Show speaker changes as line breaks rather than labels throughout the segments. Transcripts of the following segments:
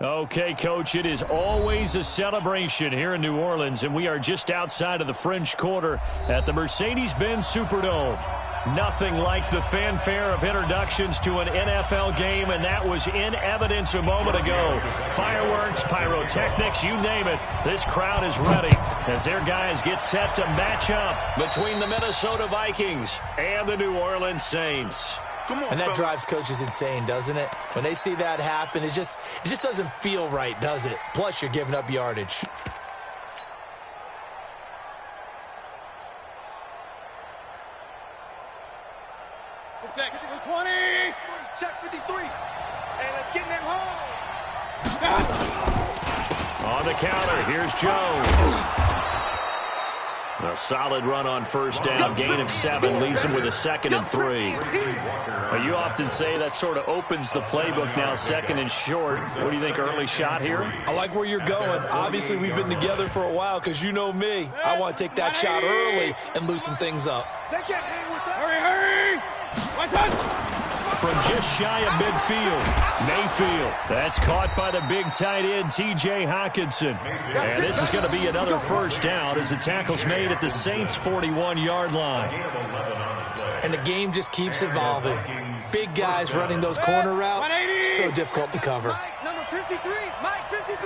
Okay, Coach, it is always a celebration here in New Orleans, and we are just outside of the French Quarter at the Mercedes-Benz Superdome. Nothing like the fanfare of introductions to an NFL game, and that was in evidence a moment ago. Fireworks, pyrotechnics, you name it. This crowd is ready as their guys get set to match up between the Minnesota Vikings and the New Orleans Saints.
And that drives coaches insane, doesn't it? When they see that happen, it just doesn't feel right, does it? Plus, you're giving up yardage.
Check 20. Check 53. And let's get in them holes.
On the counter, here's Jones. A solid run on first down, gain of 7, leaves him with a 2nd and 3. Well, you often say that sort of opens the playbook now, 2nd and short. What do you think, early shot here?
I like where you're going. Obviously, we've been together for a while because you know me. I want to take that shot early and loosen things up.
They can't hang with that. Hurry!
From just shy of midfield, Mayfield. That's caught by the big tight end, T.J. Hockenson. And this is going to be another first down as the tackle's made at the Saints' 41-yard line.
And the game just keeps evolving. Big guys running those corner routes, so difficult to cover.
Mike, number 53. Mike, 53.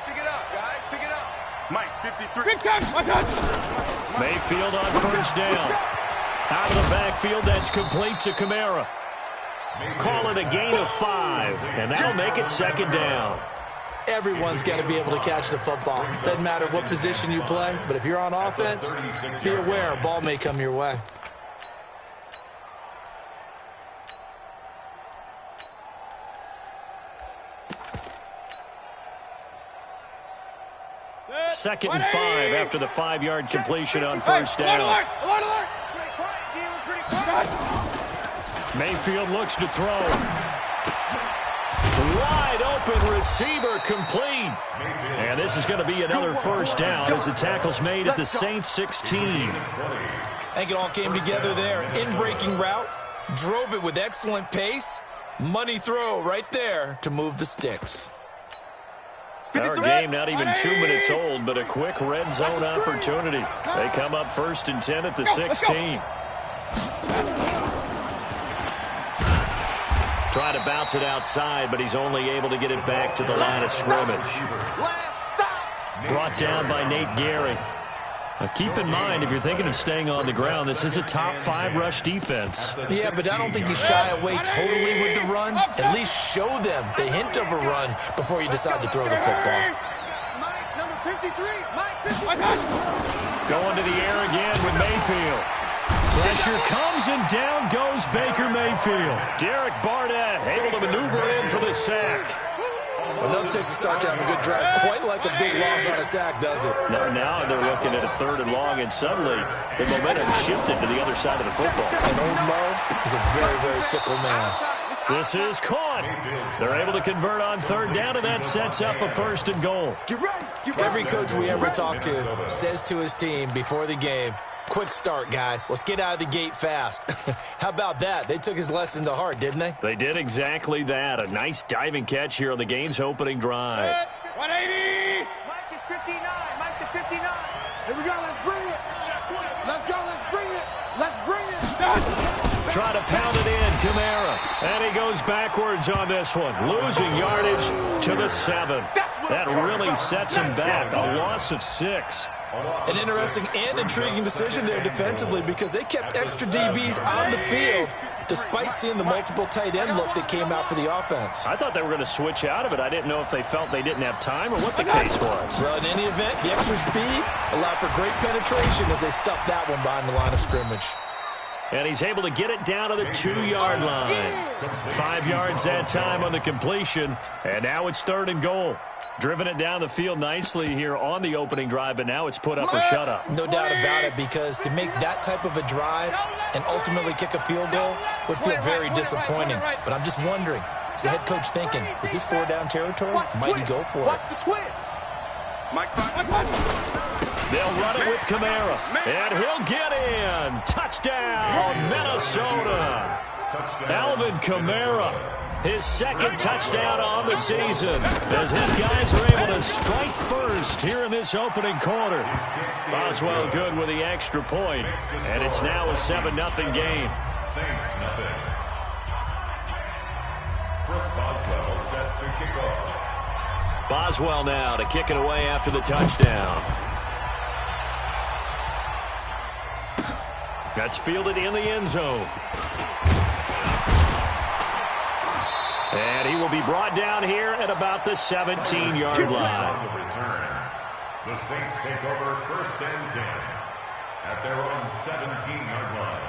Pick it up, guys. Pick it up. Mike, 53. Big time.
Mayfield on first down. Out of the backfield, that's complete to Kamara. Call it a gain of 5, and that'll make it 2nd down.
Everyone's got to be able to catch the football. Doesn't matter what position you play, but if you're on offense, be aware a ball may come your way.
Second and 5 after the 5-yard completion on first down.
Alert.
Mayfield looks to throw. Wide open receiver complete. And this is going to be another first down as the tackle's made at the Saints 16.
I think it all came together there. In-breaking route, drove it with excellent pace. Money throw right there to move the sticks.
Our game not even 2 minutes old, but a quick red zone opportunity. They come up 1st and 10 at the 16. Trying to bounce it outside, but he's only able to get it back to the line of scrimmage. Brought down by Nate Gary. Now keep in mind, if you're thinking of staying on the ground, this is a top 5 rush defense.
Yeah, but I don't think you shy away totally with the run. At least show them the hint of a run before you decide to throw the football.
Mike, number 53. Mike, 53.
Going to the air again with Mayfield. Pressure comes, and down goes Baker Mayfield. Derek Barnett able to maneuver in for the sack.
Another takes a start to have a good drive. Quite like a big loss on a sack, does it?
Now they're looking at a 3rd and long, and suddenly the momentum shifted to the other side of the football.
And old Mo is a very, very fickle man.
This is caught. They're able to convert on 3rd down, and that sets up a 1st and goal.
Every coach we ever talk to says to his team before the game, quick start, guys. Let's get out of the gate fast. How about that? They took his lesson to heart, didn't they?
They did exactly that. A nice diving catch here on the game's opening drive.
180. Mike is 59. Mike to 59. Here we go. Let's bring it. Let's go. Let's bring it. Let's bring it.
Try to pound it in, Kamara. And he goes backwards on this one. Losing yardage to the 7. That really sets him back. A loss of 6.
An interesting and intriguing decision there defensively because they kept extra DBs on the field despite seeing the multiple tight end look that came out for the offense.
I thought they were going to switch out of it. I didn't know if they felt they didn't have time or what the case was.
Well, in any event, the extra speed allowed for great penetration as they stuffed that one behind the line of scrimmage.
And he's able to get it down to the 2-yard line. 5 yards that time on the completion, and now it's 3rd and goal. Driven it down the field nicely here on the opening drive, but now it's put up or shut up.
No doubt about it, because to make that type of a drive and ultimately kick a field goal would feel very disappointing. But I'm just wondering, is the head coach thinking, is this 4-down territory? Might he go for it?
Watch the twins.
They'll run it with Kamara, and he'll get in. Touchdown, Minnesota. Alvin Kamara His second touchdown on the season as his guys are able to strike first here in this opening quarter. Boswell good with the extra point, and it's now a 7-0 game.
Saints nothing. Chris Boswell set to kick off.
Boswell now to kick it away after the touchdown. That's fielded in the end zone. And he will be brought down here at about the 17-yard line.
On the return, the Saints take over 1st and 10 at their own 17-yard line.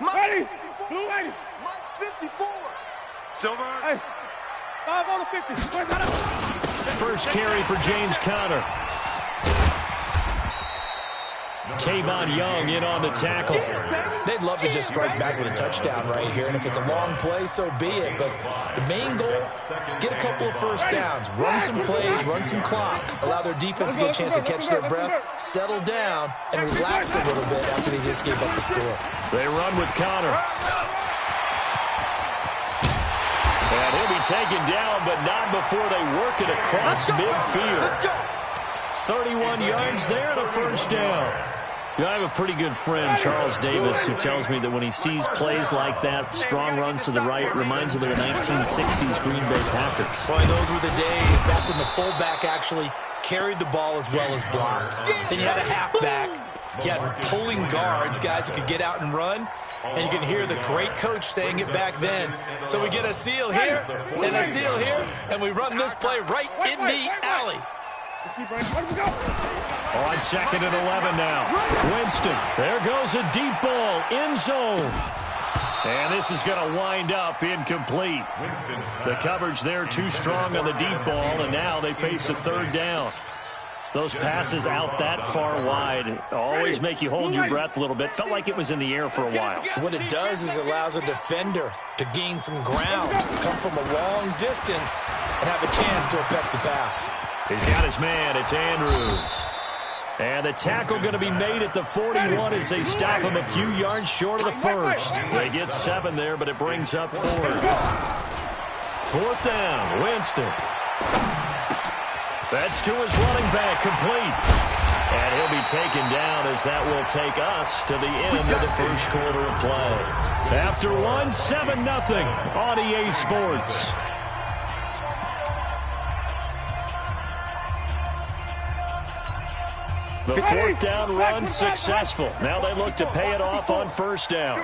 Ready? Blue 80. Mike 54. Silver. Hey. 5 on the 50.
First carry for James Conner. Tavon Young in on the tackle.
They'd love to just strike back with a touchdown right here, and if it's a long play, so be it. But the main goal, get a couple of first downs, run some plays, run some clock, allow their defense to get a chance to catch their breath, settle down, and relax a little bit after they just gave up the score.
They run with Conner. And he'll be taken down, but not before they work it across midfield. 31 yards there and a first down. You know, I have a pretty good friend, Charles Davis, who tells me that when he sees plays like that, strong runs to the right, reminds him of the 1960s Green Bay Packers.
Boy, those were the days back when the fullback actually carried the ball as well as blocked. Then you had a halfback. You had pulling guards, guys who could get out and run. And you can hear the great coach saying it back then. So we get a seal here and a seal here, and we run this play right in the alley.
On 2nd and 11 now. Winston. There goes a deep ball. End zone. And this is going to wind up incomplete. The coverage there too strong on the deep ball, and now they face a third down. Those passes out that far wide always make you hold your breath a little bit. Felt like it was in the air for a while.
What it does is it allows a defender to gain some ground, come from a long distance, and have a chance to affect the pass.
He's got his man. It's Andrews. And the tackle going to be made at the 41 as they stop him a few yards short of the first. They get 7 there, but it brings up 4. 4th down, Winston. That's to his running back, complete. And he'll be taken down as that will take us to the end of the first quarter of play. After one, 7-0 on EA Sports. The 4th down run successful. Now they look to pay it off on 1st down.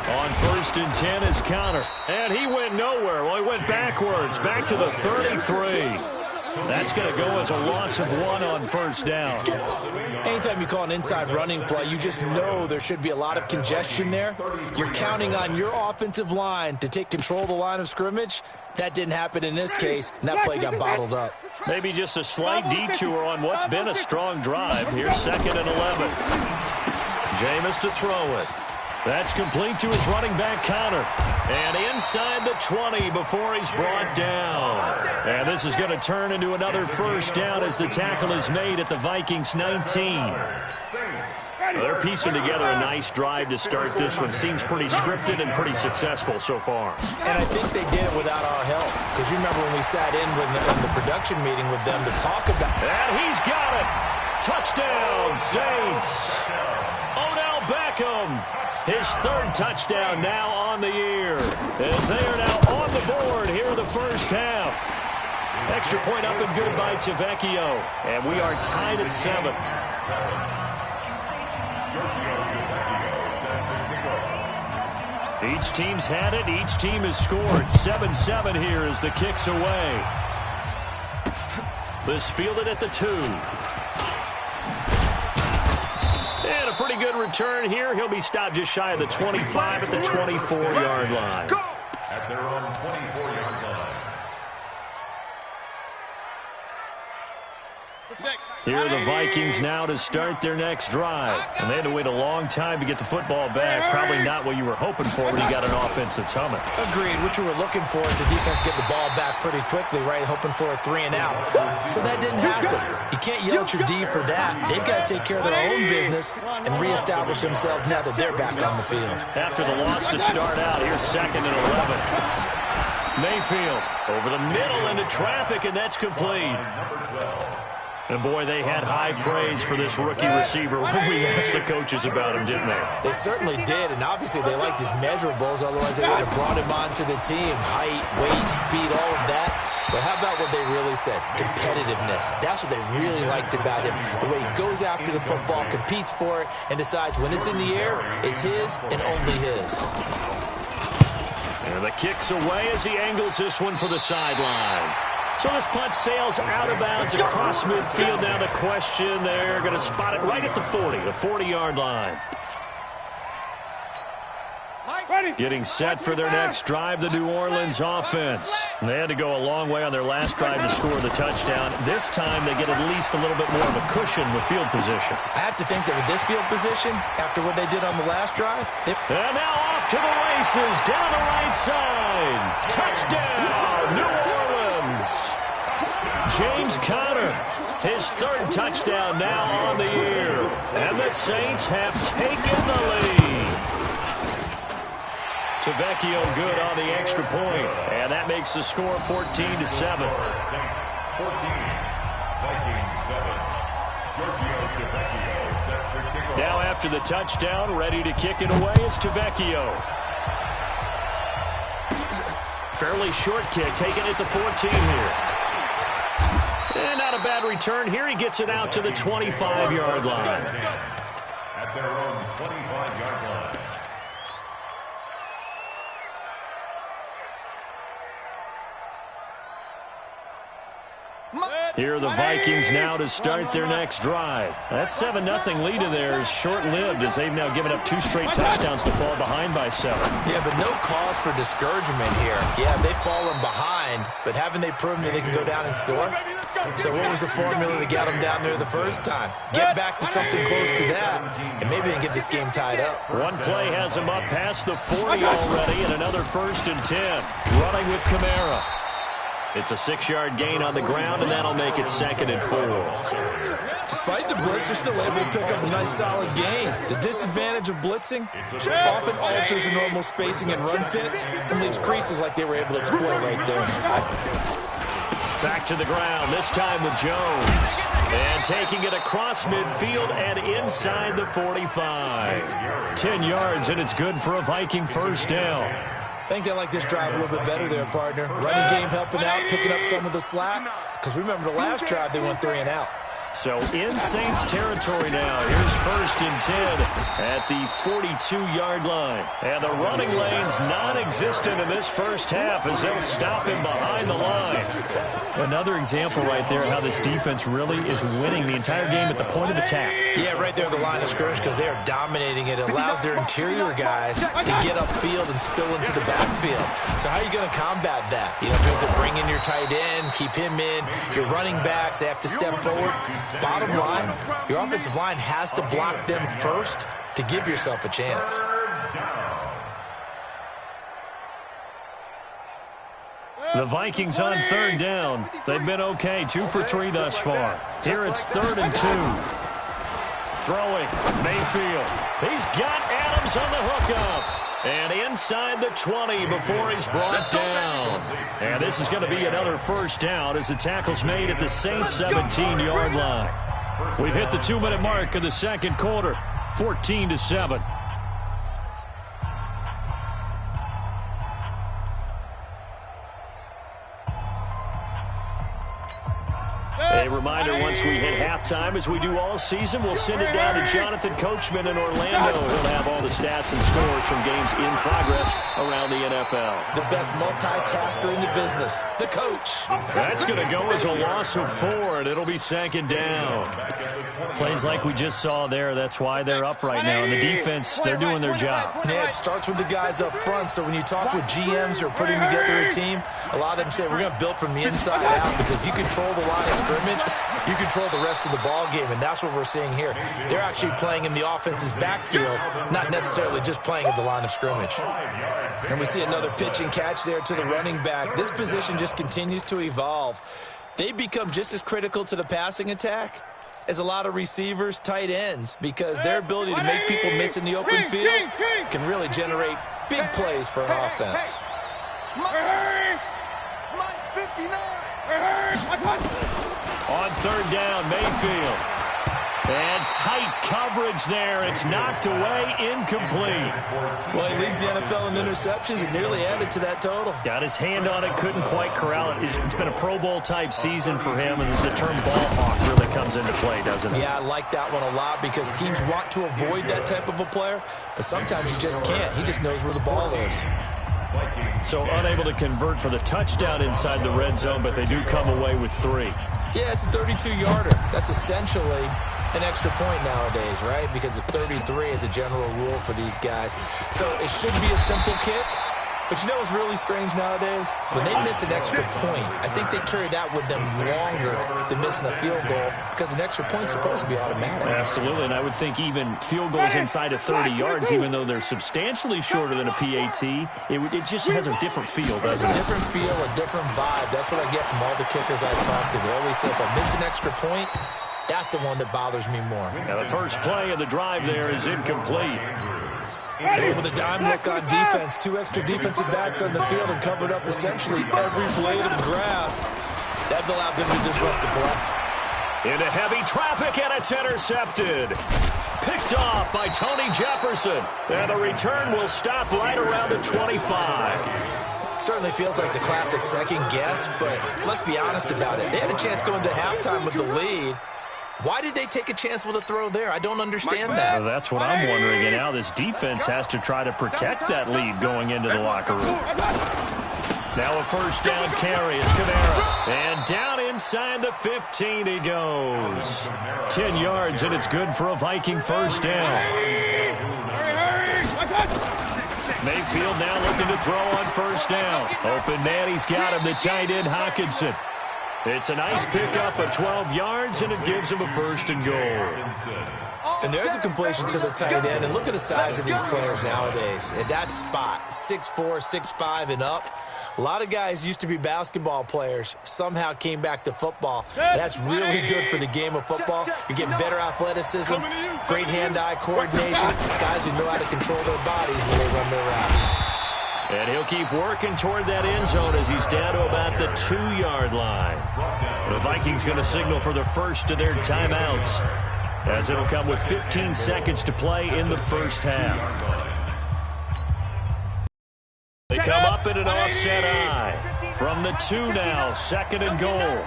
On 1st and 10 is Conner. And he went nowhere. Well, he went backwards, back to the 33. That's going to go as a loss of 1 on 1st down.
Anytime you call an inside running play, you just know there should be a lot of congestion there. You're counting on your offensive line to take control of the line of scrimmage. That didn't happen in this case, and that play got bottled up.
Maybe just a slight detour on what's been a strong drive. Here's 2nd and 11. Jameis to throw it. That's complete to his running back, Conner. And inside the 20 before he's brought down. And this is going to turn into another 1st down as the tackle is made at the Vikings 19. They're piecing together a nice drive to start this one. Seems pretty scripted and pretty successful so far.
And I think they did it without our help. Because you remember when we sat in the production meeting with them to talk about it.
And he's got it. Touchdown, Saints. Odell Beckham. His 3rd touchdown now on the year. As they are now on the board here in the first half. Extra point up and good by Tavecchio. And we are tied at 7. Each team's had it. Each team has scored. 7-7 here as the kick's away. This fielded at the 2. And a pretty good return here. He'll be stopped just shy of the 25 at the 24-yard line.
At their own 24-yard line.
Here are the Vikings now to start their next drive. And they had to wait a long time to get the football back. Probably not what you were hoping for when you got an offense that's humming.
Agreed. What you were looking for is the defense get the ball back pretty quickly, right? Hoping for a 3 and out. So that didn't happen. You can't yell at your D for that. They've got to take care of their own business and reestablish themselves now that they're back on the field.
After the loss to start out, here's 2nd and 11. Mayfield over the middle into traffic, and that's complete. And, boy, they had high praise for this rookie receiver when we asked the coaches about him, didn't they?
They certainly did, and obviously they liked his measurables, otherwise they would have brought him onto the team. Height, weight, speed, all of that. But how about what they really said? Competitiveness. That's what they really liked about him. The way he goes after the football, competes for it, and decides when it's in the air, it's his and only his.
And the kick's away as he angles this one for the sideline. So this punt sails out of bounds across midfield. Now the question, they're going to spot it right at the 40, the 40-yard line. Getting set for their next drive, the New Orleans offense. They had to go a long way on their last drive to score the touchdown. This time they get at least a little bit more of a cushion with field position.
I have to think that with this field position, after what they did on the last drive...
And now off to the races, down the right side. Touchdown, New Orleans. James Conner, his 3rd touchdown now on the year. And the Saints have taken the lead. Tavecchio good on the extra point, and that makes the score 14-7.
Saints 14, Vikings 7. Giorgio Tavecchio set for kickoff.
Now after the touchdown, ready to kick it away is Tavecchio. Fairly short kick, taking it to 14 here. And not a bad return here. He gets it out to the 25-yard line.
At their own 25-yard line.
Here are the Vikings now to start their next drive. That 7-0 lead of theirs short-lived as they've now given up 2 straight touchdowns to fall behind by 7.
Yeah, but no cause for discouragement here. Yeah, they've fallen behind, but haven't they proven that they can go down and score? So what was the formula that got them down there the first time? Get back to something close to that, and maybe they can get this game tied up.
One play has them up past the 40 already, and another 1st and 10. Running with Kamara. It's a 6-yard gain on the ground, and that'll make it 2nd and 4.
Despite the blitz, they're still able to pick up a nice solid gain. The disadvantage of blitzing often alters the normal spacing and run fits and leaves creases like they were able to exploit right there.
Back to the ground, this time with Jones. And taking it across midfield and inside the 45. 10 yards, and it's good for a Viking 1st down.
I think they like this drive a little bit better there, partner. Running game helping out, picking up some of the slack. Because remember, the last drive, they went 3 and out.
So in Saints territory now. Here's 1st and 10 at the 42-yard line. And the running lane's non-existent in this first half as they'll stop him behind the line. Another example right there how this defense really is winning the entire game at the point of attack.
Yeah, right there at the line of scrimmage because they are dominating it. It allows their interior guys to get upfield and spill into the backfield. So how are you going to combat that? You know, does it bring in your tight end, keep him in? Your running backs, they have to step forward. Bottom line, your offensive line has to block them first to give yourself a chance.
The Vikings on 3rd down. They've been okay, 2 for 3 thus far. Here it's 3rd and 2. Throwing, Mayfield. He's got Adams on the hookup. And inside the 20 before he's brought down. And this is going to be another 1st down as the tackle's made at the Saints 17-yard line. We've hit the 2-minute mark of the 2nd quarter, 14-7. A reminder, once we hit halftime, as we do all season, we'll send it down to Jonathan Coachman in Orlando. He'll have all the stats and scores from games in progress around the NFL.
The best multitasker in the business, the coach.
That's going to go as a loss of 4, and it'll be 2nd down. Plays like we just saw there, that's why they're up right now. And the defense, they're doing their job.
Yeah, it starts with the guys up front. So when you talk with GMs who are putting together a team, a lot of them say, we're going to build from the inside out, because if you control the line of scrimmage, you control the rest of the ball game, and that's what we're seeing here. They're actually playing in the offense's backfield, not necessarily just playing at the line of scrimmage. And we see another pitch and catch there to the running back. This position just continues to evolve. They become just as critical to the passing attack as a lot of receivers, tight ends, because their ability to make people miss in the open field can really generate big plays for an offense.
Mike's 59.
On third down, Mayfield. And tight coverage there. It's knocked away, incomplete.
Well, he leads the NFL in interceptions and nearly added to that total.
Got his hand on it, couldn't quite corral it. It's been a Pro Bowl-type season for him, and the term ball hawk really comes into play, doesn't it?
Yeah, I like that one a lot because teams want to avoid that type of a player, but sometimes you just can't. He just knows where the ball is.
So unable to convert for the touchdown inside the red zone, but they do come away with 3.
Yeah, it's a 32-yarder. That's essentially an extra point nowadays, right? Because it's 33 as a general rule for these guys. So it should be a simple kick. But you know what's really strange nowadays? When they miss an extra point, I think they carry that with them longer than missing a field goal because an extra point's supposed to be automatic.
Absolutely, and I would think even field goals inside of 30 yards, even though they're substantially shorter than a PAT, it just has a different feel, doesn't it?
A different feel, a different vibe. That's what I get from all the kickers I talk to. They always say, if I miss an extra point, that's the one that bothers me more.
Now the first play of the drive there is incomplete.
And with a dime look on defense, 2 extra defensive backs on the field and covered up essentially every blade of grass. That allowed them to disrupt the play.
Into heavy traffic, and it's intercepted. Picked off by Tony Jefferson. And the return will stop right around the 25.
Certainly feels like the classic second guess, but let's be honest about it. They had a chance going to halftime with the lead. Why did they take a chance with a throw there? I don't understand that.
Well, that's what I'm wondering. And now this defense has to try to protect that lead going into the locker room. Now a first down carry. It's Kamara. And down inside the 15 he goes. 10 yards, and it's good for a Viking first down. Mayfield now looking to throw on first down. Open man, he's got him, the tight end Hawkinson. It's a nice pickup of 12 yards, and it gives him a first and goal.
And there's a completion to the tight end. And look at the size of these players nowadays. At that spot, 6'4", 6'5", and up. A lot of guys used to be basketball players, somehow came back to football. That's really good for the game of football. You're getting better athleticism, great hand-eye coordination, guys who know how to control their bodies when they run their routes.
And he'll keep working toward that end zone as he's down to about the 2-yard line. The Vikings going to signal for the first of their timeouts, as it'll come with 15 seconds to play in the first half. They come up in an offset eye. From the 2 now, second and goal.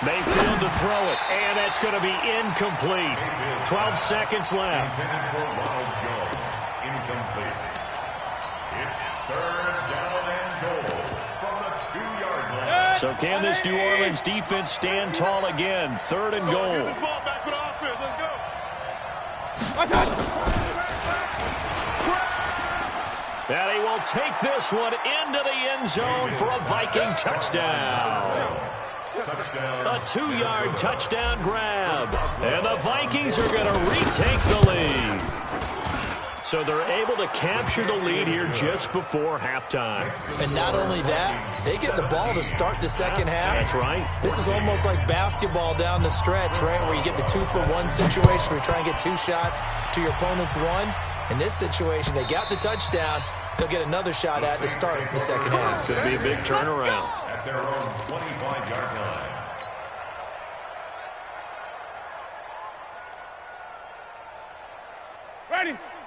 Mayfield to throw it, and that's going to be incomplete. 12 seconds left. So can this New Orleans defense stand tall again? 3rd and goal. And he will take this one into the end zone for a Viking touchdown. A 2-yard touchdown grab. And the Vikings are going to retake the lead. So they're able to capture the lead here just before halftime.
And not only that, they get the ball to start the second half.
That's right.
This is almost like basketball down the stretch, right, where you get the 2-for-1 situation where you try and get 2 shots to your opponent's 1. In this situation, they got the touchdown. They'll get another shot at to start the second half.
Could be a big turnaround.
At their own 25-yard line.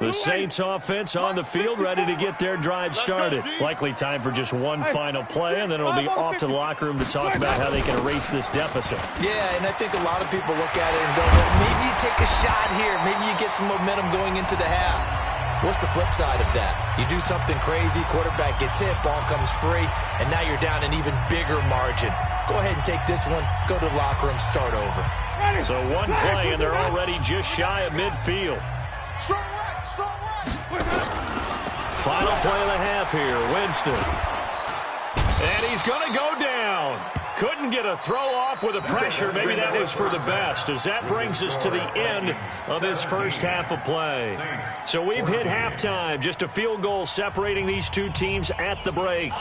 The Saints offense on the field, ready to get their drive started. Likely time for just one final play, and then it'll be off to the locker room to talk about how they can erase this deficit.
Yeah, and I think a lot of people look at it and go, well, maybe you take a shot here. Maybe you get some momentum going into the half. What's the flip side of that? You do something crazy, quarterback gets hit, ball comes free, and now you're down an even bigger margin. Go ahead and take this one, go to the locker room, start over.
So one play, and they're already just shy of midfield. Final play of the half here, Winston. And he's going to go Couldn't get a throw off with the pressure. Maybe that was for the best, as that brings us to the end of this first half of play. So we've hit halftime. Just a field goal separating these two teams at the break.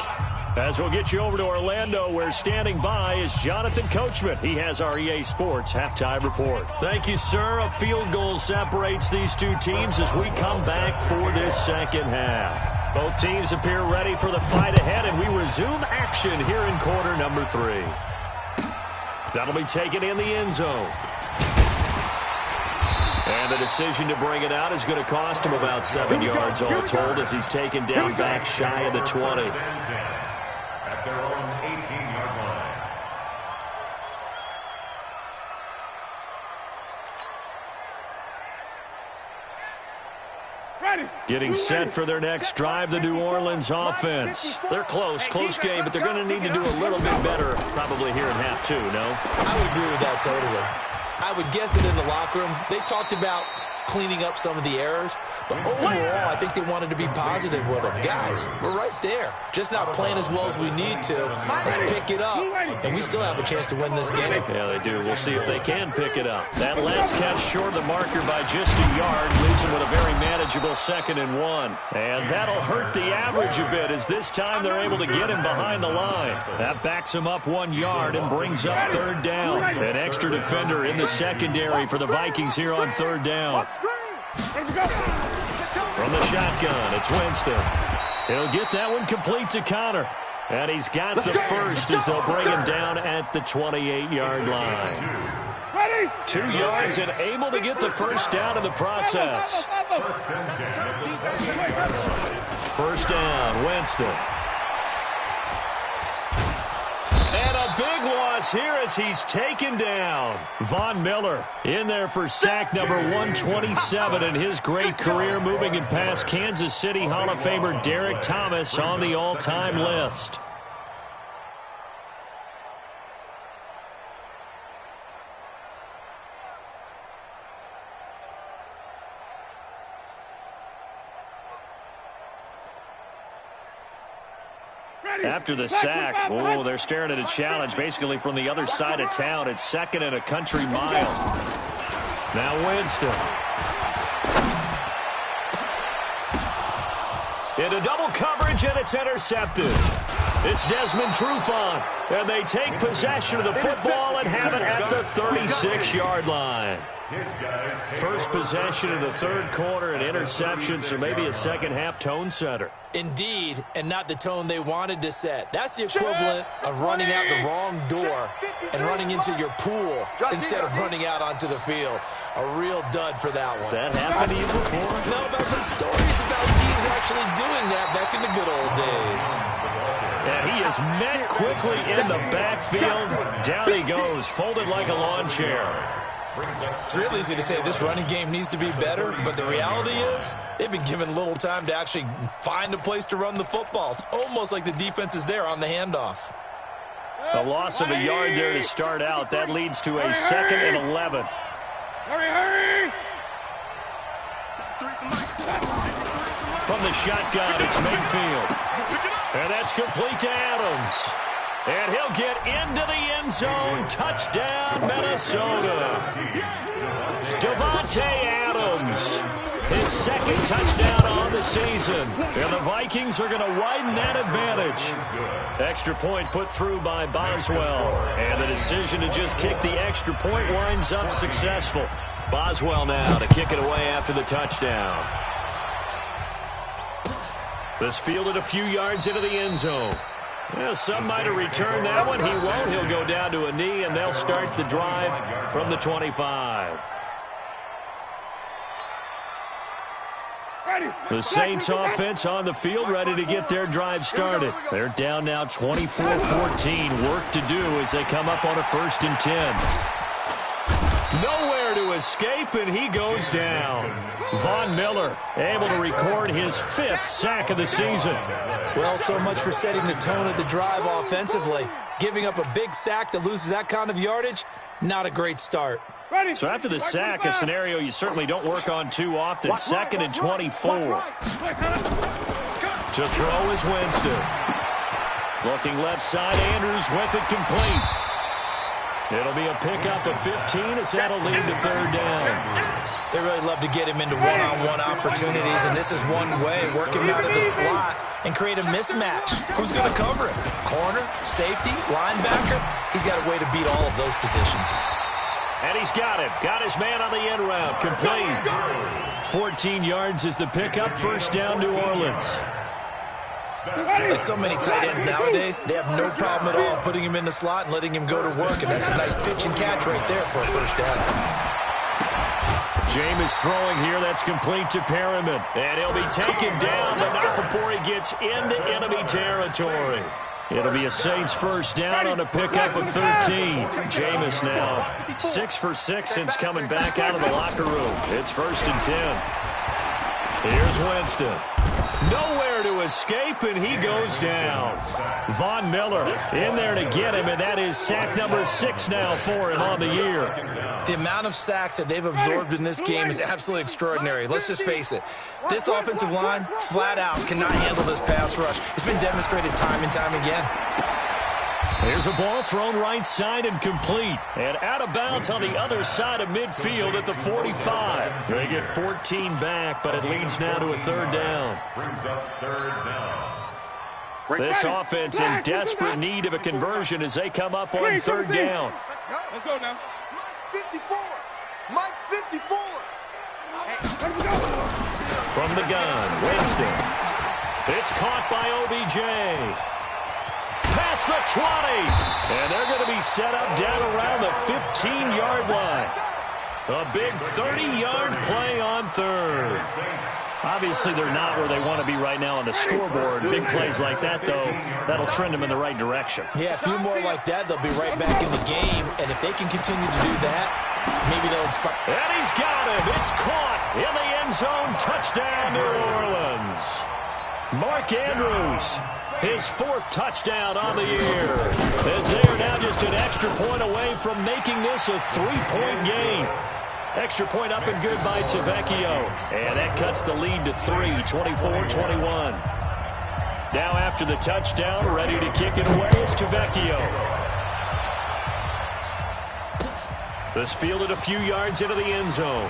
As we'll get you over to Orlando, where standing by is Jonathan Coachman. He has our EA Sports halftime report. Thank you, sir. A field goal separates these two teams as we come back for this second half. Both teams appear ready for the fight ahead, and we resume action here in quarter number 3. That'll be taken in the end zone. And the decision to bring it out is going to cost him about 7 yards all told, as he's taken down back shy of the 20.
At their own 18-yard line.
Getting set for their next drive, the New Orleans offense. They're close game, but they're going to need to do a little bit better probably here in half 2, no?
I would agree with that totally. I would guess it in the locker room. They talked about cleaning up some of the errors, but overall, I think they wanted to be positive with them. Guys, we're right there. Just not playing as well as we need to. Let's pick it up, and we still have a chance to win this game.
Yeah, they do. We'll see if they can pick it up. That last catch short of the marker by just a yard leaves them with a very manageable 2nd and 1. And that'll hurt the average a bit, as this time they're able to get him behind the line. That backs him up 1 yard and brings up 3rd down. An extra defender in the secondary for the Vikings here on 3rd down. From the shotgun, it's Winston. He'll get that one complete to Connor. And he's got the first as they'll bring him down at the 28-yard line. 2 yards and able to get the first down in the process. First down, Winston. And a big loss here as he's taken down. Von Miller in there for sack number 127 in his great career, moving him past Kansas City Hall of Famer Derek Thomas on the all-time list. After the sack, they're staring at a challenge basically from the other side of town. It's 2nd and a country mile. Now Winston. Into double coverage, and it's intercepted. It's Desmond Trufant, and they take possession of the football and have it at the 36-yard line. First possession of the 3rd quarter, an interception, so maybe a second-half tone setter.
Indeed, and not the tone they wanted to set. That's the equivalent of running out the wrong door and running into your pool instead of running out onto the field. A real dud for that one.
Has that happened to you before?
No, but I've heard stories about teams actually doing that back in the good old days.
And he is met quickly in the backfield. Down he goes, folded like a lawn chair.
It's real easy to say this running game needs to be better, but the reality is they've been given little time to actually find a place to run the football. It's almost like the defense is there on the handoff.
A loss of a yard there to start out. That leads to a 2nd and 11.
Hurry!
From the shotgun, it's Mayfield. And that's complete to Adams. And he'll get into the end zone. Touchdown, Minnesota. Davante Adams, his 2nd touchdown on the season. And the Vikings are going to widen that advantage. Extra point put through by Boswell. And the decision to just kick the extra point winds up successful. Boswell now to kick it away after the touchdown. This fielded a few yards into the end zone. Well, some might have returned that one. He won't. He'll go down to a knee, and they'll start the drive from the 25. The Saints offense on the field, ready to get their drive started. They're down now 24-14. Work to do as they come up on a 1st and 10. Nowhere to escape, and he goes down. Von Miller able to record his 5th sack of the season.
Well, so much for setting the tone of the drive offensively. Giving up a big sack that loses that kind of yardage, not a great start.
So after the sack, a scenario you certainly don't work on too often. 2nd and 24. To throw is Winston. Looking left side, Andrews with it complete. It'll be a pickup of 15 as that'll lead to third down.
They really love to get him into one-on-one opportunities, and this is one way. Work him out of the slot and create a mismatch. Who's going to cover him? Corner, safety, linebacker? He's got a way to beat all of those positions.
And he's got him. Got his man on the end route. Complete. 14 yards is the pickup. First down, New Orleans.
Like so many tight ends nowadays, they have no problem at all putting him in the slot and letting him go to work, and that's a nice pitch and catch right there for a first down.
Jameis throwing here. That's complete to Perriman. And he'll be taken down, but not before he gets into enemy territory. It'll be a Saints first down on a pickup of 13. Jameis now 6 for 6 since coming back out of the locker room. It's 1st and 10. Here's Winston. Nowhere to escape, and he goes down. Von Miller in there to get him, and that is sack number 6 now for him on the year.
The amount of sacks that they've absorbed in this game is absolutely extraordinary. Let's just face it. This offensive line, flat out, cannot handle this pass rush. It's been demonstrated time and time again.
Here's a ball thrown right side and complete. And out of bounds on the other side of midfield at the 45. They get 14 back, but it leads now to a third down.
Brings up third down.
This offense in desperate need of a conversion as they come up on third down.
Let's go now. Mike 54. Mike 54. Hey, let me go.
From the gun, Winston. It's caught by OBJ. Past the 20. And they're going to be set up down around the 15-yard line. A big 30-yard play on third. Obviously, they're not where they want to be right now on the scoreboard. Big plays like that, though, that'll trend them in the right direction.
Yeah, a few more like that, they'll be right back in the game. And if they can continue to do that, maybe they'll inspire.
And he's got him. It's caught in the end zone. Touchdown, New Orleans. Mark Andrews, his 4th touchdown on the year. As they are now just an extra point away from making this a 3-point game. Extra point up and good by Tavecchio. And that cuts the lead to 3, 24-21. Now after the touchdown, ready to kick it away is Tavecchio. This fielded a few yards into the end zone.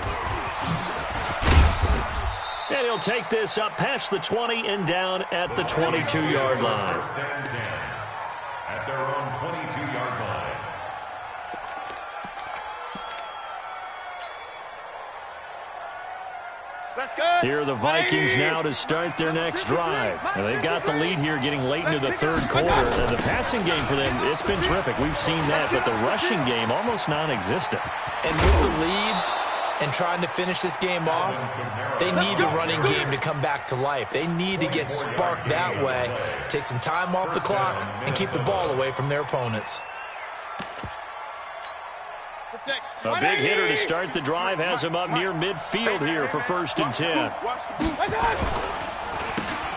And he'll take this up past the 20 and down at the 22-yard line.
First and 10 at their own 22-yard line.
Here are the Vikings now to start their next drive. And they've got the lead here getting late into the third quarter. And the passing game for them, it's been terrific. We've seen that, but the rushing game almost non-existent.
And with the lead and trying to finish this game off, they need the running game to come back to life. They need to get sparked that way, take some time off the clock, and keep the ball away from their opponents.
A big hitter to start the drive has him up near midfield here for 1st and 10.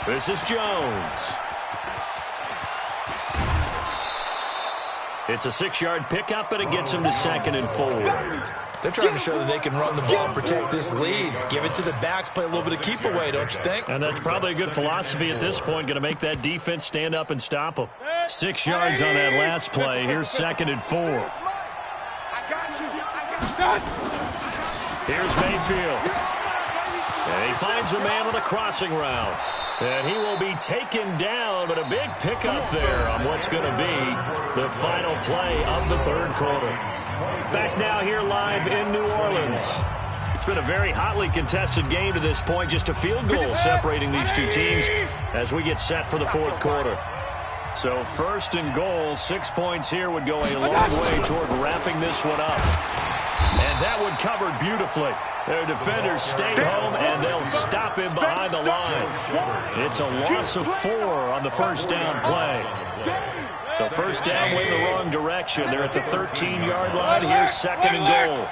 This is Jones. It's a 6-yard pickup, and it gets him to 2nd and 4.
They're trying to show that they can run the ball and protect this lead. Give it to the backs, play a little bit of keep away, don't you think?
And that's probably a good philosophy at this point, going to make that defense stand up and stop them. 6 yards on that last play. Here's 2nd and 4. Here's Mayfield. And he finds a man on a crossing route. And he will be taken down, but a big pickup there on what's going to be the final play of the third quarter. Back now here live in New Orleans. It's been a very hotly contested game to this point. Just a field goal separating these two teams as we get set for the fourth quarter. So 1st and goal, 6 points here would go a long way toward wrapping this one up. And that one covered beautifully. Their defenders stayed home, and they'll stop him behind the line. It's a loss of 4 on the first down play. So first down went the wrong direction. They're at the 13-yard line. Here's 2nd and goal.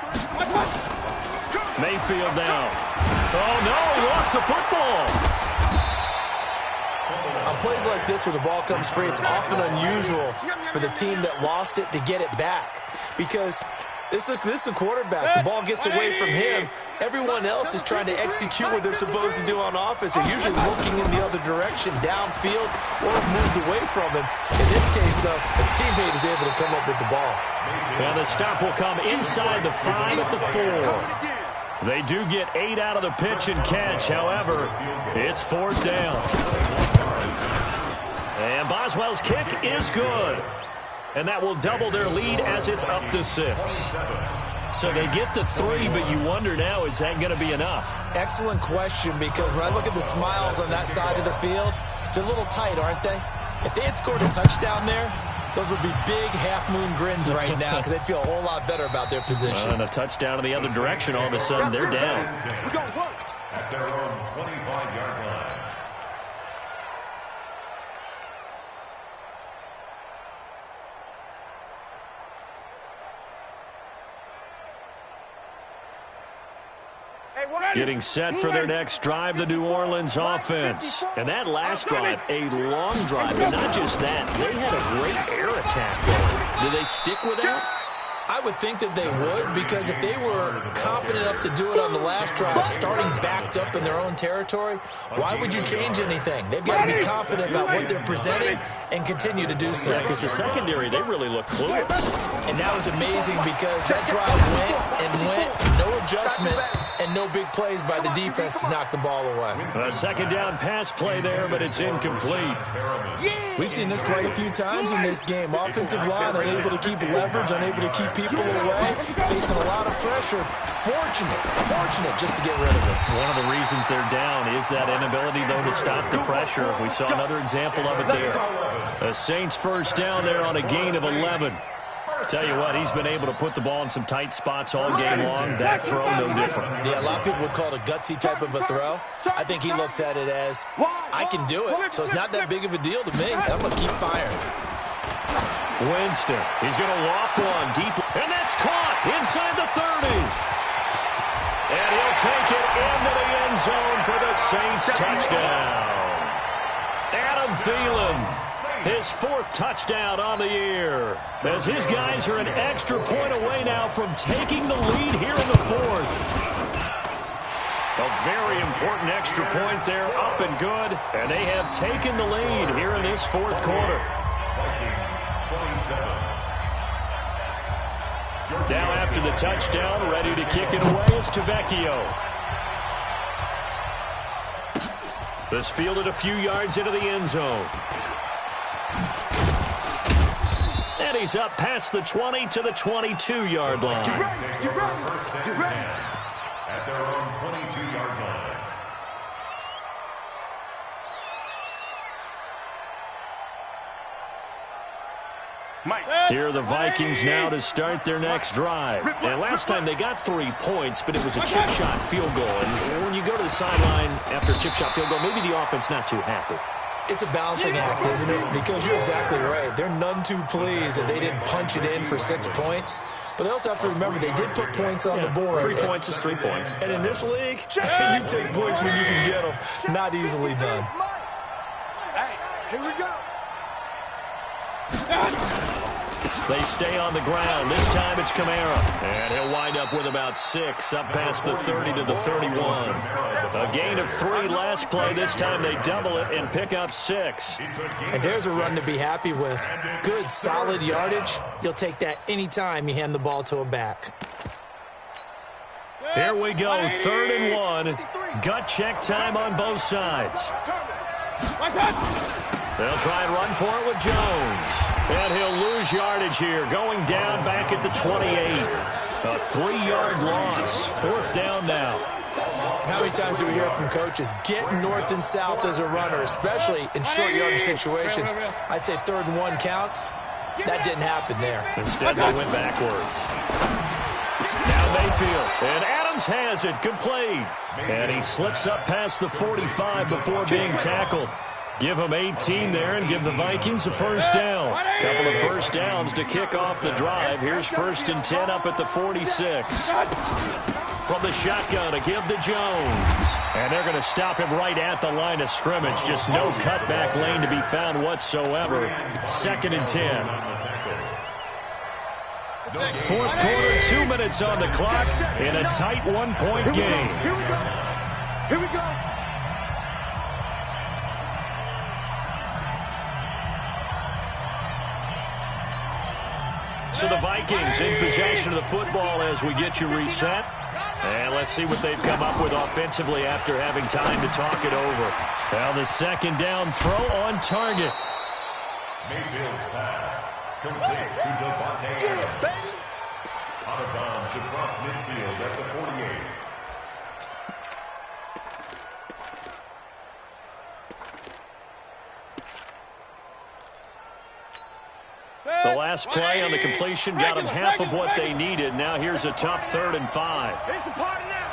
Mayfield now. Oh, no, he lost the football.
On plays like this where the ball comes free, it's often unusual for the team that lost it to get it back because This is the quarterback. The ball gets away from him. Everyone else is trying to execute what they're supposed to do on offense. They're usually looking in the other direction, downfield, or have moved away from him. In this case, though, a teammate is able to come up with the ball.
And the stop will come inside the 5 at the 4. They do get 8 out of the pitch and catch. However, it's 4th down. And Boswell's kick is good. And that will double their lead as it's up to 6. So they get to 3, but you wonder now, is that going to be enough?
Excellent question, because when I look at the smiles on that side of the field, they're a little tight, aren't they? If they had scored a touchdown there, those would be big half-moon grins right now because they'd feel a whole lot better about their position.
And a touchdown in the other direction, all of a sudden, they're down.
At their own 25-yard line.
Getting set for their next drive, the New Orleans offense. And that last drive, a long drive. And not just that, they had a great air attack going. Do they stick with that?
I would think that they would, because if they were confident enough to do it on the last drive, starting backed up in their own territory, why would you change anything? They've got to be confident about what they're presenting and continue to do so.
Yeah, because the secondary, they really look clueless.
And that was amazing because that drive went, no adjustments, and no big plays by the defense to knock the ball away.
A second down pass play there, but it's incomplete.
We've seen this quite a few times in this game. Offensive line unable to keep leverage, unable to keep people away, facing a lot of pressure. Fortunate just to get rid of it.
One of the reasons they're down is that inability, though, to stop the pressure. We saw another example of it there. The Saints first down there on a gain of 11. Tell you what, he's been able to put the ball in some tight spots all game long. That throw, no different.
Yeah, a lot of people would call it a gutsy type of a throw. I think he looks at it as, I can do it, so it's not that big of a deal to me. I'm going to keep firing.
Winston, he's going to loft one deep, and that's caught inside the 30. And he'll take it into the end zone for the Saints touchdown. Adam Thielen, his 4th touchdown on the year, as his guys are an extra point away now from taking the lead here in the 4th. A very important extra point there, up and good, and they have taken the lead here in this 4th quarter. Now after the touchdown, ready to kick it away is Tavecchio. This fielded a few yards into the end zone. And he's up past the 20 to the 22-yard line.
Get ready.
At their own 22-yard line.
Here are the Vikings now to start their next drive. And last time they got 3 points, but it was a chip shot field goal. And when you go to the sideline after a chip shot field goal, maybe the offense not too happy.
It's a balancing act, isn't it? Because you're exactly right. They're none too pleased that they didn't punch it in for 6 points. But they also have to remember they did put points on the board.
3 points is 3 points.
And in this league, you take points when you can get them. Not easily done.
Hey, here we go.
They stay on the ground. This time it's Kamara. And he'll wind up with about 6, up past the 30 to the 31. A gain of 3 last play. This time they double it and pick up 6.
And there's a run to be happy with. Good, solid yardage. You'll take that anytime you hand the ball to a back.
Here we go, 3rd and 1. Gut check time on both sides. They'll try and run for it with Jones. And he'll lose yardage here, going down back at the 28. A 3-yard loss. 4th down now.
How many times do we hear from coaches, get north and south as a runner, especially in short yardage situations? I'd say 3rd and 1 counts. That didn't happen there.
Instead, they went backwards. Now Mayfield. And Adams has it, complete. And he slips up past the 45 before being tackled. Give them 18 there and give the Vikings a 1st down. Couple of 1st downs to kick off the drive. Here's 1st and 10 up at the 46. From the shotgun to give to Jones. And they're going to stop him right at the line of scrimmage. Just no cutback lane to be found whatsoever. 2nd and 10. Fourth quarter, 2 minutes on the clock in a tight one-point game.
Here we go. Here we go.
So the Vikings in possession of the football as we get you reset. And let's see what they've come up with offensively after having time to talk it over. Now the second down throw on target.
Mayfield's pass complete to Devontae Adams. Out of bounds across midfield at the 48.
The last play on the completion got them half of what they needed. Now here's a tough 3rd and 5.
It's a party now.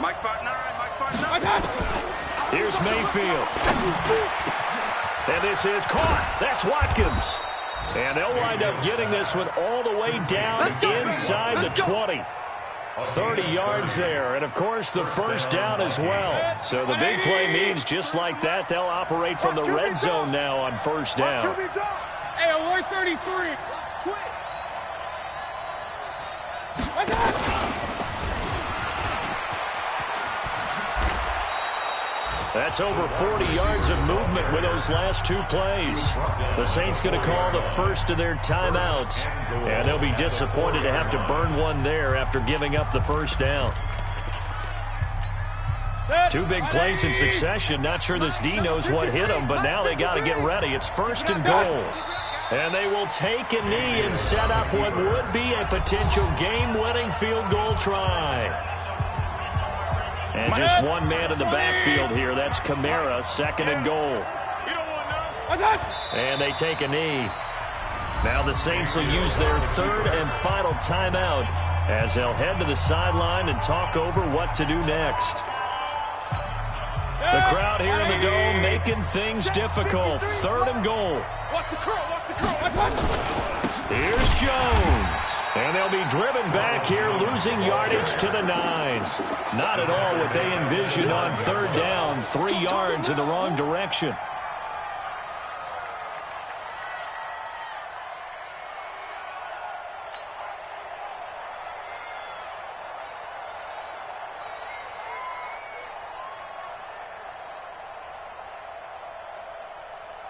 Mike's part 9. Mike's part 9.
Here's Mayfield. And this is caught. That's Watkins. And they'll wind up getting this one all the way down inside the 20. 30 yards there. And, of course, the first down as well. So the big play means just like that, they'll operate from the red zone now on first down.
Hey, 133.
That's over 40 yards of movement with those last 2 plays. The Saints going to call the first of their timeouts. And they'll be disappointed to have to burn one there after giving up the first down. 2 big plays in succession. Not sure this D knows what hit them, but now they got to get ready. It's 1st and goal. And they will take a knee and set up what would be a potential game-winning field goal try. And just one man in the backfield here. That's Kamara, 2nd and goal. And they take a knee. Now the Saints will use their 3rd and final timeout as they'll head to the sideline and talk over what to do next. The crowd here in the Dome making things difficult. 3rd and goal.
Watch the curl. Watch the curl.
Here's Jones. And they'll be driven back here, losing yardage to the 9. Not at all what they envisioned on 3rd down. 3 yards in the wrong direction.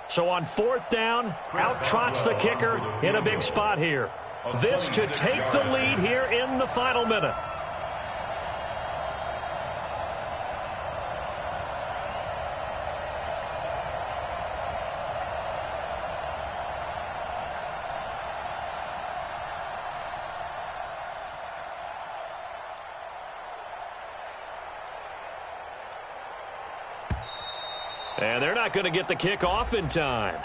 So on 4th down, out trots the kicker in a big spot here. This to take the lead here in the final minute. And they're not going to get the kick off in time.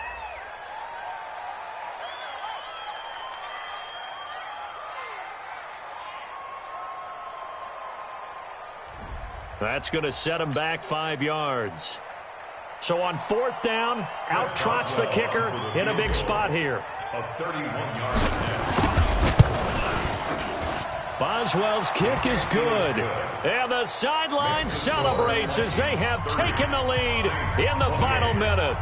That's going to set them back 5 yards. So on 4th down, out trots the kicker in a big spot here.
A 31-yard attempt.
Boswell's kick is good. And the sideline celebrates as they have taken the lead in the final minute.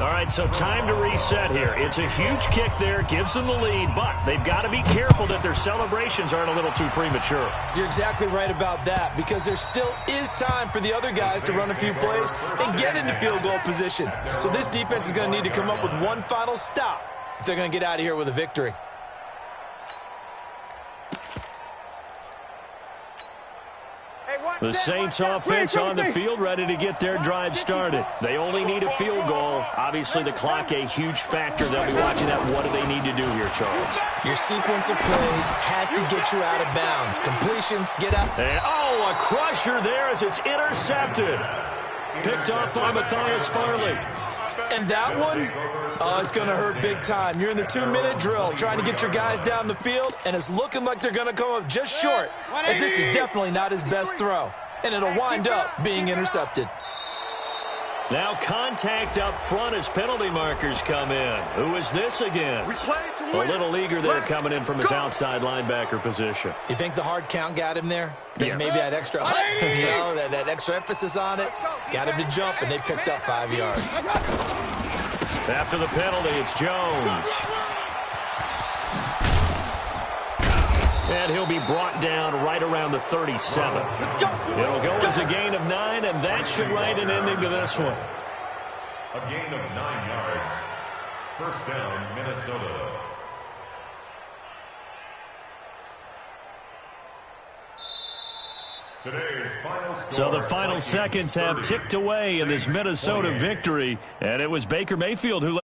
All right, so time to reset here. It's a huge kick there, gives them the lead, but they've got to be careful that their celebrations aren't a little too premature.
You're exactly right about that, because there still is time for the other guys to run a few plays and get into field goal position. So this defense is going to need to come up with one final stop if they're going to get out of here with a victory.
The Saints offense on the field, ready to get their drive started. They only need a field goal. Obviously, the clock a huge factor. They'll be watching that. What do they need to do here, Charles?
Your sequence of plays has to get you out of bounds. Completions, get out.
And, a crusher there as it's intercepted. Picked off by Matthias Farley.
And that one, it's going to hurt big time. You're in the 2-minute drill trying to get your guys down the field, and it's looking like they're going to come up just short, as this is definitely not his best throw. And it'll wind up being intercepted.
Now contact up front as penalty markers come in. Who is this against? A little eager there coming in from his outside linebacker position.
You think the hard count got him there?
Yes.
Maybe that extra, that extra emphasis on it got him to jump, and they picked up 5 yards.
After the penalty, it's Jones. And he'll be brought down right around the 37. It'll go as a gain of 9, and that should write an ending to this one.
A gain of 9 yards. First down, Minnesota. Today's final score.
So the final seconds have ticked away in this Minnesota victory, and it was Baker Mayfield who